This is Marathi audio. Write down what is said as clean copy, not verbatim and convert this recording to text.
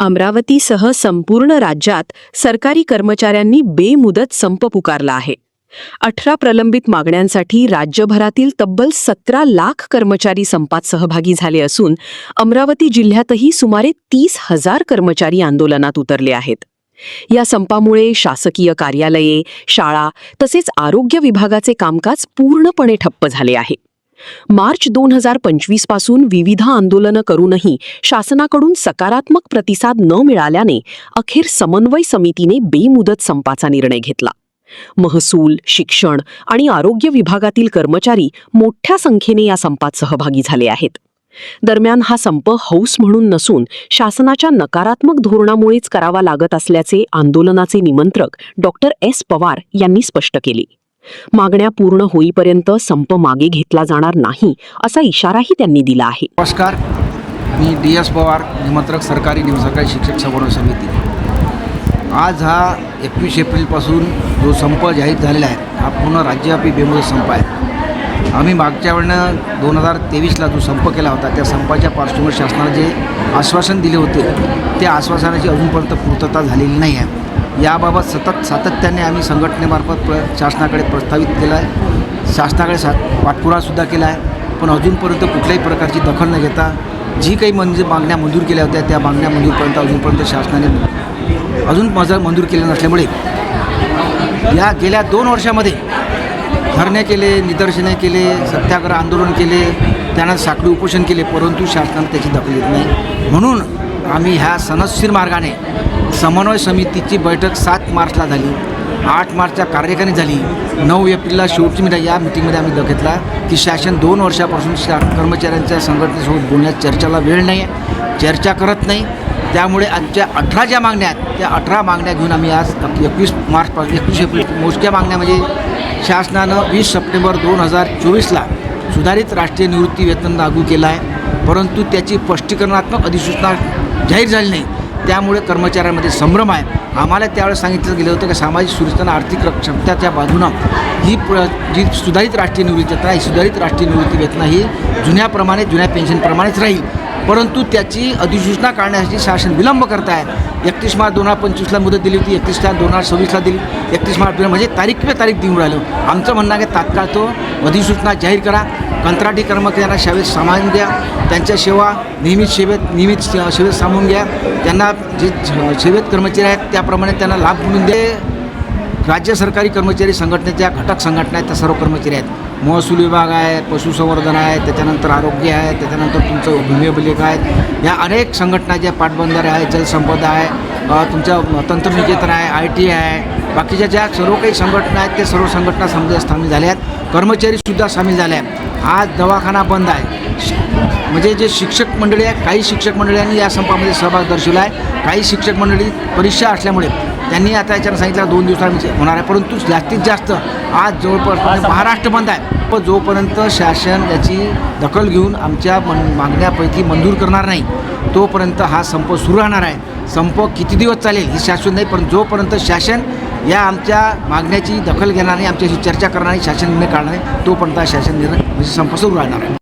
अमरावतीसह संपूर्ण राज्यात सरकारी कर्मचाऱ्यांनी बेमुदत संप पुकारला आहे. 18 प्रलंबित मागण्यांसाठी राज्यभरातील तब्बल 17 लाख कर्मचारी संपात सहभागी झाले असून अमरावती जिल्ह्यातही सुमारे 30,000 कर्मचारी आंदोलनात उतरले आहेत. या संपामुळे शासकीय कार्यालये, शाळा तसेच आरोग्य विभागाचे कामकाज पूर्णपणे ठप्प झाले आहे. मार्च 2025 पासून विविध आंदोलनं करूनही शासनाकडून सकारात्मक प्रतिसाद न मिळाल्याने अखेर समन्वय समितीने बेमुदत संपाचा निर्णय घेतला. महसूल, शिक्षण आणि आरोग्य विभागातील कर्मचारी मोठ्या संख्येने या संपात सहभागी झाले आहेत. दरम्यान हा संप हौस म्हणून नसून शासनाच्या नकारात्मक धोरणामुळेच करावा लागत असल्याचे आंदोलनाचे निमंत्रक डॉक्टर एस पवार यांनी स्पष्ट केले. मागण्या पूर्ण होईपर्यंत संप मागे घेतला जाणार नाही असा इशाराही त्यांनी दिला आहे. नमस्कार, मी DS पवार, निमंत्रक सरकारी निमसरकारी शिक्षक समन्वय समिती. आज हा 21 एप्रिलपासून जो संप जाहीर झालेला आहे हा पूर्ण राज्यव्यापी बेमुदत संप आहे. आम्ही मागच्या वेळेनं 2023ला जो संप केला होता त्या संपाच्या पार्श्वभूमीवर शासनाने जे आश्वासन दिले होते त्या आश्वासनाची अजूनपर्यंत पूर्तता झालेली नाही आहे. याबाबत सातत्याने आम्ही संघटनेमार्फत शासनाकडे प्रस्तावित केला आहे, शासनाकडे पाठपुरावासुद्धा केला आहे. पण अजूनपर्यंत कुठल्याही प्रकारची दखल न घेता जी काही मागण्या मंजूर केल्या होत्या त्या मागण्या मंजूरपर्यंत अजूनपर्यंत शासनाने अजून मंजूर केल्या नसल्यामुळे या गेल्या 2 वर्षामध्ये धरणे केले, निदर्शने केले, सत्याग्रह आंदोलन केले, त्यांना साखळी उपोषण केले, परंतु शासनाने त्याची दखल घेत नाही. म्हणून आम्ही ह्या सनदशीर मार्गाने समन्वय समितीची बैठक 7 मार्चला झाली, 8 मार्चच्या कार्यकारिणी झाली, 9 एप्रिलला शेवटची मीटिंग. या मिटिंगमध्ये आम्ही घेतला की शासन 2 वर्षापासून कर्मचाऱ्यांच्या संघटनेसोबत बोलण्यात चर्चाला वेळ नाही आहे, चर्चा करत नाही. त्यामुळे आजच्या 18 ज्या मागण्या आहेत त्या 18 मागण्या घेऊन आम्ही आज 21 एप्रिल मोजक्या मागण्या म्हणजे शासनानं 20 सप्टेंबर 2024ला सुधारित राष्ट्रीय निवृत्ती वेतन लागू केलं आहे, परंतु त्याची स्पष्टीकरणात्मक अधिसूचना जाहीर झाली नाही. त्यामुळे कर्मचाऱ्यांमध्ये संभ्रम आहे. आम्हाला त्यावेळेस सांगितलं गेलं होतं की सामाजिक सुरक्षा आणि आर्थिक क्षमतेच्या बाजूनं ही जी सुधारित राष्ट्रीय निवृत्ती वेतन आहे, सुधारित राष्ट्रीय निवृत्ती वेतन ही जुन्या पेन्शनप्रमाणेच राहील, परंतु त्याची अधिसूचना काढण्यासाठी शासन विलंब करत आहे. 31 मार्च 2025ला मुदत दिली होती, 31 मार्च 2026ला दिली, 31 मार्च म्हणजे तारीख देऊन राहिलं. आमचं म्हणणं आहे की तात्काळ तो अधिसूचना जाहीर करा. कंत्राटी कर्मचाऱ्यांना सेवेत सामावून घ्या, त्यांच्या सेवा नियमित सेवेत सामावून घ्या. त्यांना जे सेवेत कर्मचारी आहेत त्याप्रमाणे त्यांना लाभ मिळून दे. राज्य सरकारी कर्मचारी संघटनेच्या घटक संघटना आहेत त्या सर्व कर्मचारी आहेत. महसूल विभाग आहे, पशुसंवर्धन आहे, त्याच्यानंतर आरोग्य आहे, त्याच्यानंतर तुमचं भूमी अभिलेख आहेत. या अनेक संघटना ज्या पाटबंधारे आहे, जलसंपदा आहे, तुमच्या तंत्रनिकेतन आहे, IT आहे, बाकीच्या ज्या सर्व काही संघटना आहेत ते सर्व संघटना सामील झाल्या आहेत. कर्मचारीसुद्धा सामील झाले आहेत. आज दवाखाना बंद आहे. म्हणजे जे शिक्षक मंडळी आहे, काही शिक्षक मंडळींनी या संपामध्ये सहभाग दर्शवला आहे. काही शिक्षक मंडळी परीक्षा असल्यामुळे त्यांनी आता याच्यानं सांगितलं 2 दिवसांनी होणार आहे, परंतु जास्तीत जास्त आज जवळपास महाराष्ट्र बंद आहे. पण जोपर्यंत शासन याची दखल घेऊन आमच्या मागण्यापैकी मंजूर करणार नाही तोपर्यंत हा संप सुरू राहणार आहे. संप किती दिवस चालेल ही शासन नाही, पण जोपर्यंत शासन या आमच्या मागण्याची दखल घेणार नाही, आमच्याशी चर्चा करणार नाही, शासन निर्णय काढणार नाही तोपर्यंत हा शासन निर्णय म्हणजे संप सुरू राहणार आहे.